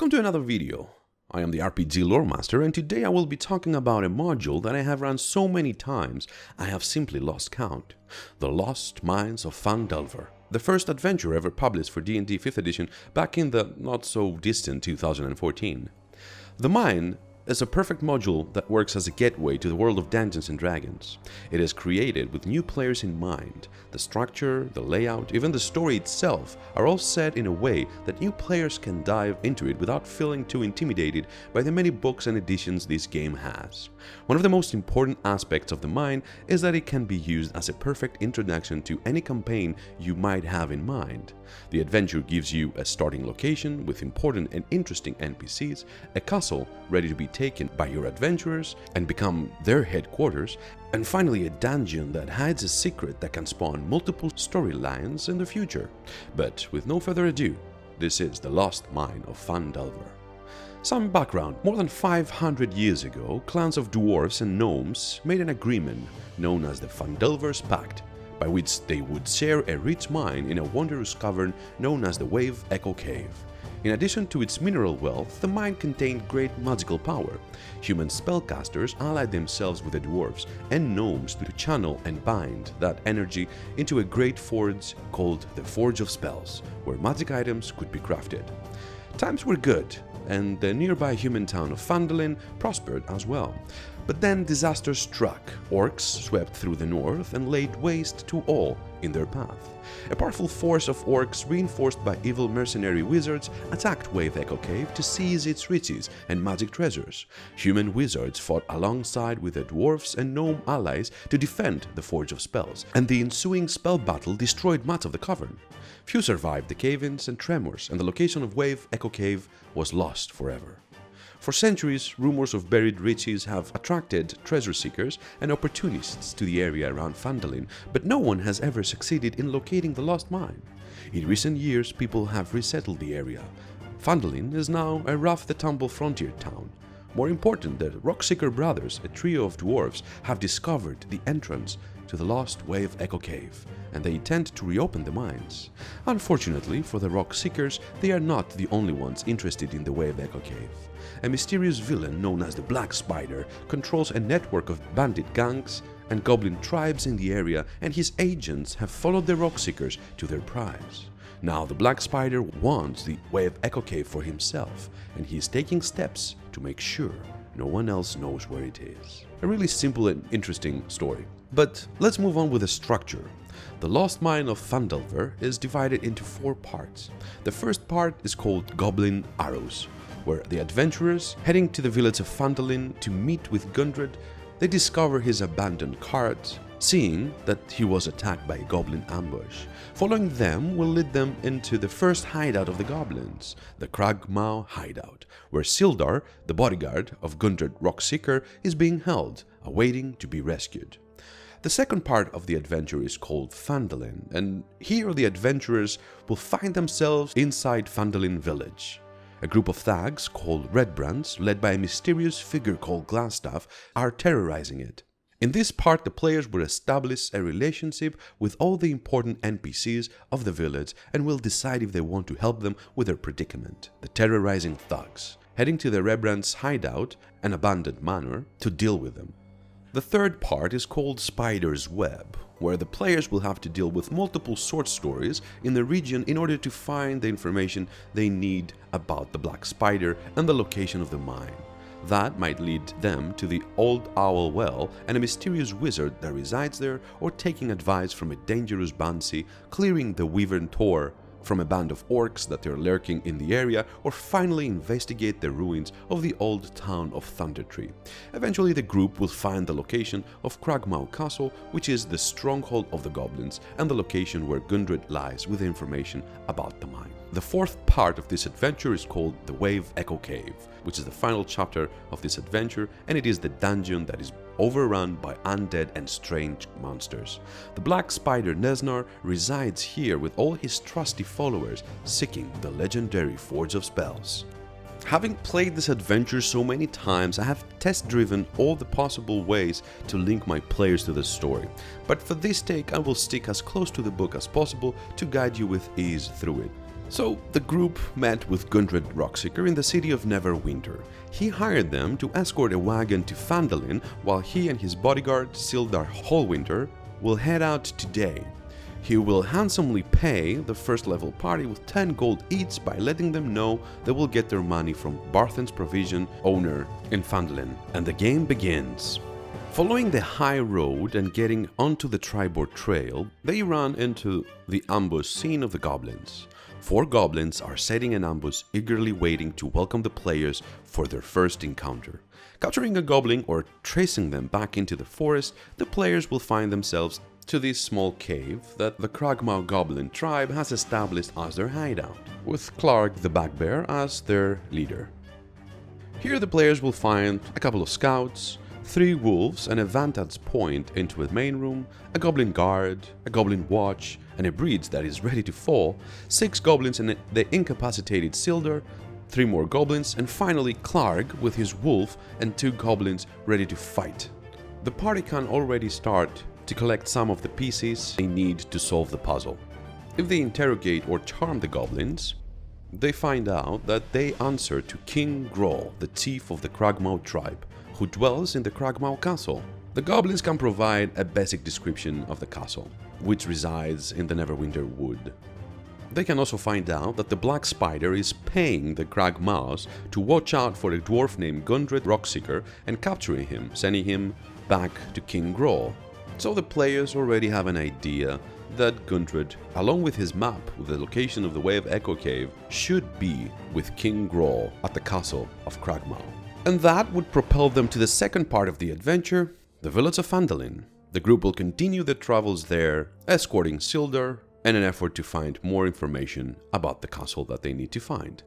Welcome to another video. I am the RPG Lore Master, and today I will be talking about a module that I have run so many times I have simply lost count. The Lost Mines of Phandelver, the first adventure ever published for D&D 5th edition back in the not-so-distant 2014. The Mine is a perfect module that works as a gateway to the world of Dungeons & Dragons. It is created with new players in mind. The structure, the layout, even the story itself are all set in a way that new players can dive into it without feeling too intimidated by the many books and editions this game has. One of the most important aspects of the Mine is that it can be used as a perfect introduction to any campaign you might have in mind. The adventure gives you a starting location with important and interesting NPCs, a castle ready to be taken by your adventurers and become their headquarters, and finally a dungeon that hides a secret that can spawn multiple storylines in the future. But with no further ado, this is the Lost Mine of Phandelver. Some background. More than 500 years ago, clans of dwarves and gnomes made an agreement known as the Phandelver's Pact, by which they would share a rich mine in a wondrous cavern known as the Wave Echo Cave. In addition to its mineral wealth, the mine contained great magical power. Human spellcasters allied themselves with the dwarves and gnomes to channel and bind that energy into a great forge called the Forge of Spells, where magic items could be crafted. Times were good, and the nearby human town of Phandalin prospered as well. But then disaster struck. Orcs swept through the north and laid waste to all in their path. A powerful force of orcs, reinforced by evil mercenary wizards, attacked Wave Echo Cave to seize its riches and magic treasures. Human wizards fought alongside with the dwarves and gnome allies to defend the Forge of Spells, and the ensuing spell battle destroyed much of the cavern. Few survived the cave-ins and tremors, and the location of Wave Echo Cave was lost forever. For centuries, rumors of buried riches have attracted treasure seekers and opportunists to the area around Phandalin, but no one has ever succeeded in locating the lost mine. In recent years, people have resettled the area. Phandalin is now a rough-the-tumble frontier town. More important, the Rockseeker brothers, a trio of dwarves, have discovered the entrance to the lost Wave Echo Cave, and they intend to reopen the mines. Unfortunately for the Rockseekers, they are not the only ones interested in the Wave Echo Cave. A mysterious villain known as the Black Spider controls a network of bandit gangs and goblin tribes in the area, and his agents have followed the Rockseekers to their prize. Now the Black Spider wants the Wave Echo Cave for himself, and he is taking steps to make sure no one else knows where it is. A really simple and interesting story. But let's move on with the structure. The Lost Mine of Phandelver is divided into 4 parts. The first part is called Goblin Arrows, where the adventurers, heading to the village of Phandalin to meet with Gundred, they discover his abandoned cart, seeing that he was attacked by a goblin ambush. Following them will lead them into the first hideout of the goblins, the Gragmaw Hideout, where Sildar, the bodyguard of Gundred Rockseeker, is being held, awaiting to be rescued. The second part of the adventure is called Phandalin, and here the adventurers will find themselves inside Phandalin village. A group of thugs called Redbrands, led by a mysterious figure called Glassstaff, are terrorizing it. In this part, the players will establish a relationship with all the important NPCs of the village and will decide if they want to help them with their predicament, the terrorizing thugs, heading to the Redbrand's hideout, an abandoned manor, to deal with them. The third part is called Spider's Web, where the players will have to deal with multiple short stories in the region in order to find the information they need about the Black Spider and the location of the mine. That might lead them to the Old Owl Well and a mysterious wizard that resides there, or taking advice from a dangerous Banshee, clearing the Wyvern Tor from a band of orcs that are lurking in the area, or finally investigate the ruins of the old town of Thundertree. Eventually the group will find the location of Gragmaw Castle, which is the stronghold of the goblins and the location where Gundred lies with the information about the mine. The fourth part of this adventure is called the Wave Echo Cave, which is the final chapter of this adventure, and it is the dungeon that is overrun by undead and strange monsters. The Black Spider Tresndar resides here with all his trusty followers, seeking the legendary Forge of Spells. Having played this adventure so many times, I have test-driven all the possible ways to link my players to the story, but for this take I will stick as close to the book as possible to guide you with ease through it. So the group met with Gundred Rockseeker in the city of Neverwinter. He hired them to escort a wagon to Phandalin while he and his bodyguard Tresndar Hallwinter will head out today. He will handsomely pay the first level party with 10 gold each by letting them know they will get their money from Barthen's provision owner in Phandalin. And the game begins. Following the high road and getting onto the Triboard Trail, they run into the ambush scene of the goblins. 4 goblins are setting an ambush, eagerly waiting to welcome the players for their first encounter. Capturing a goblin or tracing them back into the forest, the players will find themselves to this small cave that the Gragmaw Goblin tribe has established as their hideout, with Clark the Bugbear as their leader. Here the players will find a couple of scouts, 3 wolves and a vantage point into a main room, a goblin guard, a goblin watch, and a bridge that is ready to fall, 6 goblins and the incapacitated Tresndar, 3 more goblins, and finally Clark with his wolf and 2 goblins ready to fight. The party can already start to collect some of the pieces they need to solve the puzzle. If they interrogate or charm the goblins, they find out that they answer to King Groll, the chief of the Gragmaw tribe, who dwells in the Gragmaw castle. The goblins can provide a basic description of the castle, which resides in the Neverwinter Wood. They can also find out that the Black Spider is paying the Gragmaws to watch out for a dwarf named Gundred Rockseeker and capturing him, sending him back to King Groll. So the players already have an idea that Gundred, along with his map with the location of the Way of Echo Cave, should be with King Groll at the castle of Gragmaw. And that would propel them to the second part of the adventure, the village of Phandalin. The group will continue their travels there, escorting Tresndar, in an effort to find more information about the castle that they need to find.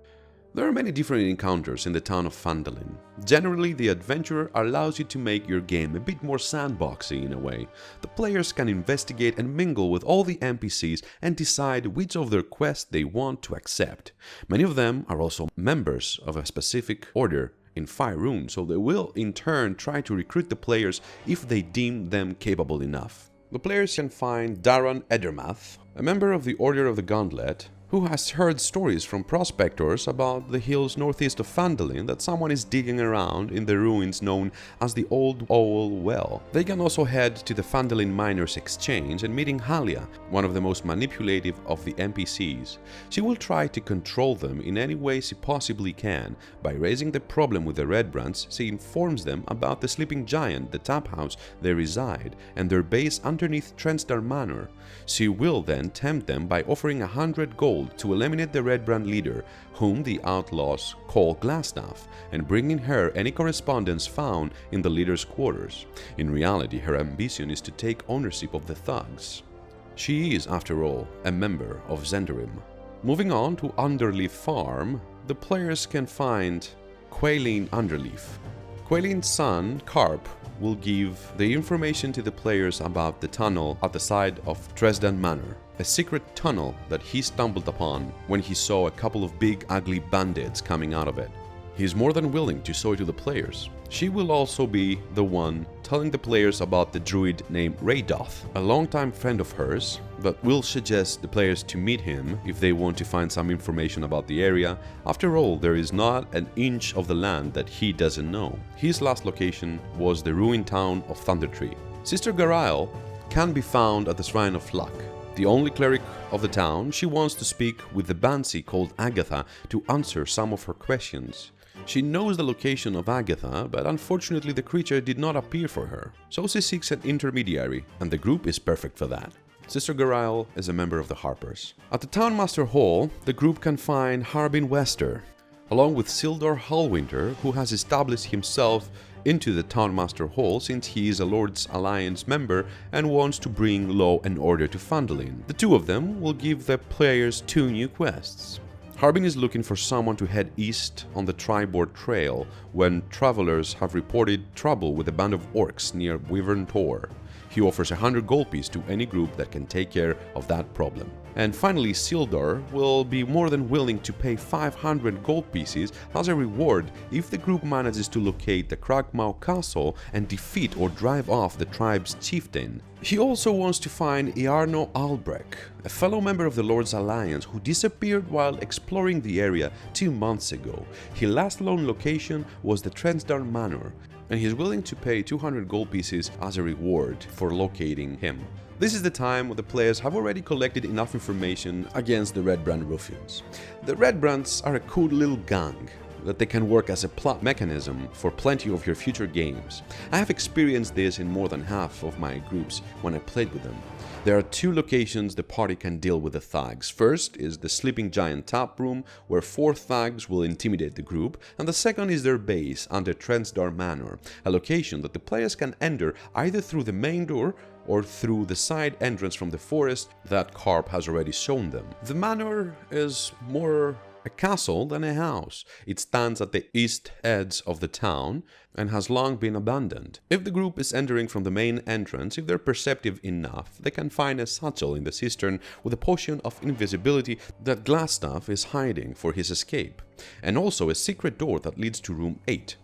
There are many different encounters in the town of Phandalin. Generally, the adventurer allows you to make your game a bit more sandboxy in a way. The players can investigate and mingle with all the NPCs and decide which of their quests they want to accept. Many of them are also members of a specific order in Faerun, so they will in turn try to recruit the players if they deem them capable enough. The players can find Daron Edermath, a member of the Order of the Gauntlet, who has heard stories from prospectors about the hills northeast of Phandalin that someone is digging around in the ruins known as the Old Owl Well. They can also head to the Phandalin Miners Exchange and meeting Halia, one of the most manipulative of the NPCs. She will try to control them in any way she possibly can. By raising the problem with the Redbrands, she informs them about the Sleeping Giant, the tap house they reside, and their base underneath Tresndar Manor. She will then tempt them by offering 100 gold to eliminate the Redbrand leader, whom the outlaws call Glassstaff, and bringing her any correspondence found in the leader's quarters. In reality, her ambition is to take ownership of the thugs. She is, after all, a member of Zhendarim. Moving on to Underleaf Farm, the players can find Quailin Underleaf. Quailin's son, Carp, will give the information to the players about the tunnel at the side of Tresndar Manor, a secret tunnel that he stumbled upon when he saw a couple of big ugly bandits coming out of it. He is more than willing to show it to the players. She will also be the one telling the players about the druid named Raydoth, a longtime friend of hers, but will suggest the players to meet him if they want to find some information about the area. After all, there is not an inch of the land that he doesn't know. His last location was the ruined town of Thundertree. Sister Garael can be found at the Shrine of Luck. The only cleric of the town, she wants to speak with the Banshee called Agatha to answer some of her questions. She knows the location of Agatha, but unfortunately the creature did not appear for her, so she seeks an intermediary, and the group is perfect for that. Sister Garael is a member of the Harpers. At the Townmaster Hall, the group can find Harbin Wester, along with Tresndar Hallwinter, who has established himself into the Townmaster Hall since he is a Lord's Alliance member and wants to bring law and order to Phandalin. The two of them will give the players 2 new quests. Harbin is looking for someone to head east on the Triboard Trail when travelers have reported trouble with a band of orcs near Wyvern Tor. He offers 100 gold pieces to any group that can take care of that problem. And finally, Tresndar will be more than willing to pay 500 gold pieces as a reward if the group manages to locate the Gragmaw castle and defeat or drive off the tribe's chieftain. He also wants to find Iarno Albrecht, a fellow member of the Lord's Alliance who disappeared while exploring the area 2 months ago. His last known location was the Tresndar Manor, and he is willing to pay 200 gold pieces as a reward for locating him. This is the time when the players have already collected enough information against the Redbrand Ruffians. The Redbrands are a cool little gang that they can work as a plot mechanism for plenty of your future games. I have experienced this in more than half of my groups when I played with them. There are 2 locations the party can deal with the thugs. First is the Sleeping Giant tap room, where 4 thugs will intimidate the group, and the second is their base under Tresndar Manor, a location that the players can enter either through the main door or through the side entrance from the forest that Carp has already shown them. The manor is more a castle than a house. It stands at the east edge of the town and has long been abandoned. If the group is entering from the main entrance, if they're perceptive enough, they can find a satchel in the cistern with a potion of invisibility that Glassstaff is hiding for his escape, and also a secret door that leads to room 8.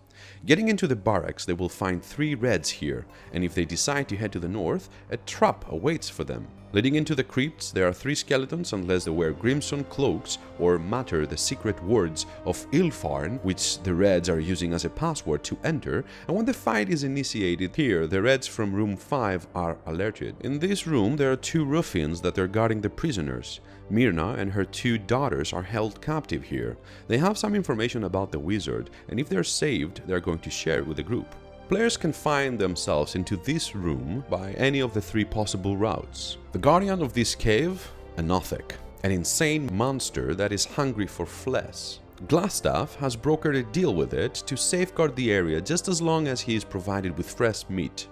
Getting into the barracks, they will find 3 reds here, and if they decide to head to the north, a trap awaits for them. Leading into the crypts, there are 3 skeletons unless they wear crimson cloaks or mutter the secret words of Ilfarn, which the reds are using as a password to enter, and when the fight is initiated here, the reds from room 5 are alerted. In this room, there are 2 ruffians that are guarding the prisoners. Myrna and her 2 daughters are held captive here. They have some information about the wizard, and if they're saved, they're going to share it with the group. Players can find themselves into this room by any of the 3 possible routes. The guardian of this cave, a Nothic, an insane monster that is hungry for flesh. Glassstaff has brokered a deal with it to safeguard the area just as long as he is provided with fresh meat.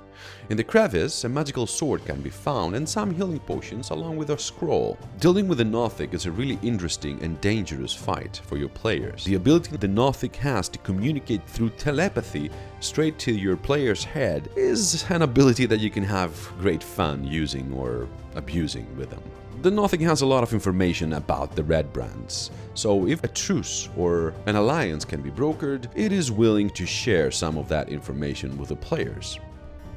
In the crevice, a magical sword can be found and some healing potions along with a scroll. Dealing with the Nothic is a really interesting and dangerous fight for your players. The ability the Nothic has to communicate through telepathy straight to your player's head is an ability that you can have great fun using or abusing with them. The Nothic has a lot of information about the Redbrands, so if a truce or an alliance can be brokered, it is willing to share some of that information with the players.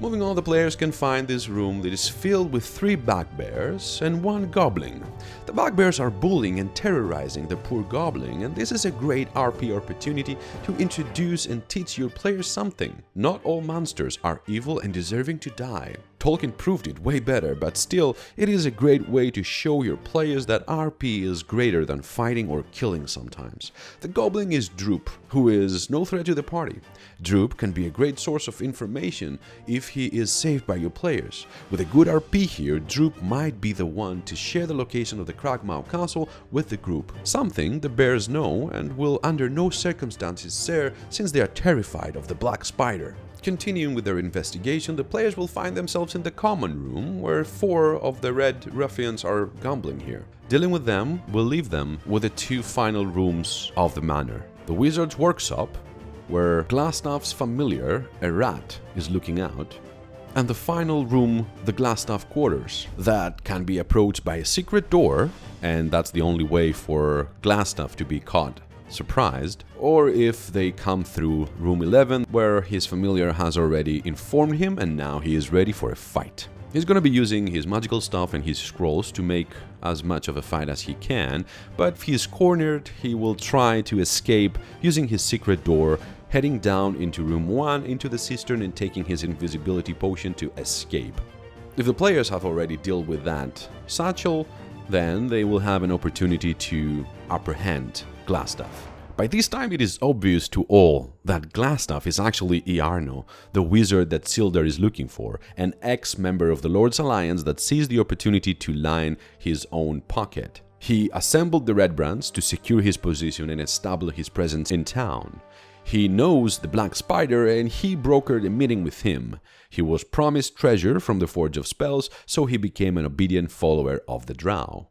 Moving on, the players can find this room that is filled with 3 bugbears and 1 goblin. The bugbears are bullying and terrorizing the poor goblin, and this is a great RP opportunity to introduce and teach your players something. Not all monsters are evil and deserving to die. Tolkien proved it way better, but still, it is a great way to show your players that RP is greater than fighting or killing sometimes. The goblin is Droop, who is no threat to the party. Droop can be a great source of information if he is saved by your players. With a good RP here, Droop might be the one to share the location of the Gragmaw castle with the group, something the bears know and will under no circumstances share since they are terrified of the Black Spider. Continuing with their investigation, the players will find themselves in the common room, where 4 of the Red Ruffians are gambling here. Dealing with them will leave them with the 2 final rooms of the manor. The Wizard's Workshop, where Glassstaff's familiar, a rat, is looking out, and the final room, the Glassstaff Quarters, that can be approached by a secret door, and that's the only way for Glassstaff to be caught surprised, or if they come through room 11, where his familiar has already informed him and now he is ready for a fight. He's going to be using his magical stuff and his scrolls to make as much of a fight as he can, but if he's cornered, he will try to escape using his secret door, heading down into room 1 into the cistern and taking his invisibility potion to escape. If the players have already dealt with that satchel, then they will have an opportunity to apprehend Glassstaff. By this time, it is obvious to all that Glassstaff is actually Iarno, the wizard that Tresndar is looking for, an ex-member of the Lord's Alliance that seized the opportunity to line his own pocket. He assembled the Redbrands to secure his position and establish his presence in town. He knows the Black Spider and he brokered a meeting with him. He was promised treasure from the Forge of Spells, so he became an obedient follower of the Drow.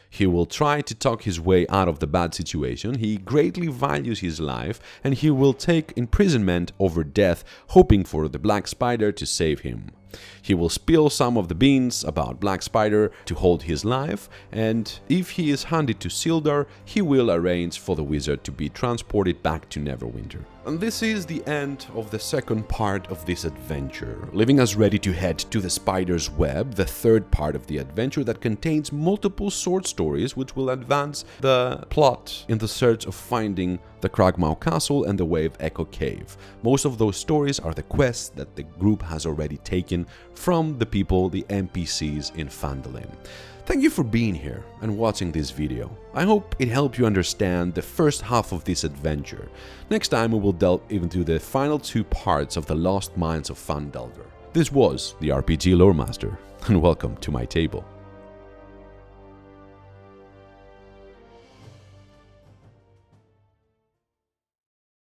He will try to talk his way out of the bad situation. He greatly values his life, and he will take imprisonment over death, hoping for the Black Spider to save him. He will spill some of the beans about Black Spider to hold his life, and if he is handed to Sildar, he will arrange for the wizard to be transported back to Neverwinter. And this is the end of the second part of this adventure, leaving us ready to head to the Spider's Web, the third part of the adventure that contains multiple short stories which will advance the plot in the search of finding the Gragmaw Castle and the Way of Echo Cave. Most of those stories are the quests that the group has already taken from the people, the NPCs in Phandalin. Thank you for being here and watching this video. I hope it helped you understand the first half of this adventure. Next time we will delve into the final two parts of the Lost Mines of Phandelver. This was the RPG Lore Master, and welcome to my table.